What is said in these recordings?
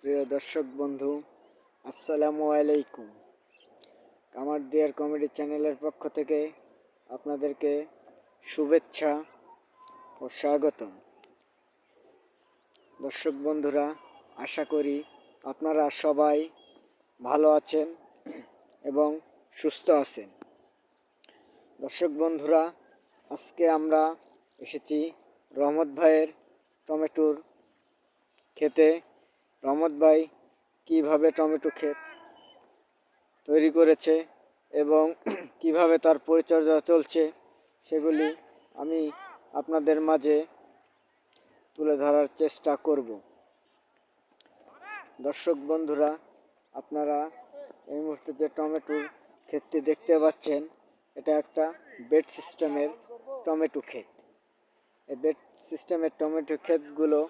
প্রিয় দর্শক বন্ধু, আসসালামু আলাইকুম। কামার দিয়ার কমেডি চ্যানেলের পক্ষ থেকে আপনাদেরকে শুভেচ্ছা ও স্বাগতম। দর্শক বন্ধুরা, আশা করি আপনারা সবাই ভালো আছেন এবং সুস্থ আছেন। দর্শক বন্ধুরা, আজকে আমরা এসেছি রহমত ভাইয়ের টমেটোর খেতে। রহমত ভাই কীভাবে টমেটো ক্ষেত তৈরি করেছে এবং কিভাবে তার পরিচর্যা চলছে সেগুলি আমি আপনাদের মাঝে তুলে ধরার চেষ্টা করব। দর্শক বন্ধুরা, আপনারা এই মুহূর্তে যে টমেটোর ক্ষেতটি দেখতে পাচ্ছেন, এটা একটা বেড সিস্টেমের টমেটো ক্ষেত। এই বেড সিস্টেমের টমেটো ক্ষেতগুলো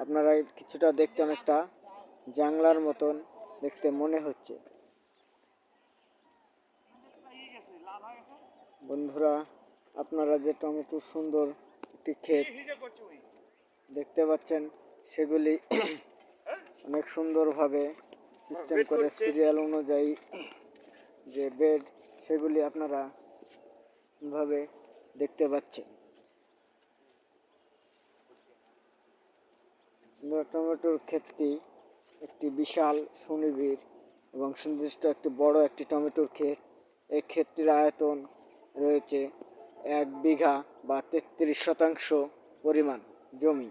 আপনারা কিছুটা দেখতে অনেকটা জাংলার মতন দেখতে মনে হচ্ছে। বন্ধুরা, আপনারা যে টমেটোর সুন্দর একটি ক্ষেত দেখতে পাচ্ছেন, সেগুলি অনেক সুন্দরভাবে সিস্টেম করে সিরিয়াল অনুযায়ী যে বেড, সেগুলি আপনারা ভাবে দেখতে পাচ্ছেন। টমেটোর ক্ষেতটি একটি বিশাল সুনিবিড় এবং সুনির্দিষ্ট একটি বড় একটি টমেটোর ক্ষেত। এই ক্ষেতটির আয়তন রয়েছে 1 বিঘা বা 33% পরিমাণ জমি।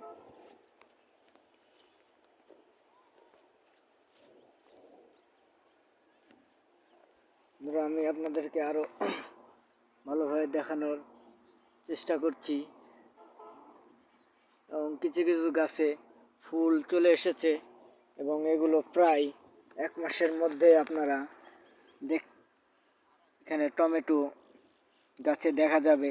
আমি আপনাদেরকে আরো ভালোভাবে দেখানোর চেষ্টা করছি। এবং কিছু কিছু গাছে ফুল চলে এসেছে এবং এগুলো প্রায় 1 মাসের মধ্যে আপনারা এখানে টমেটো গাছে দেখা যাবে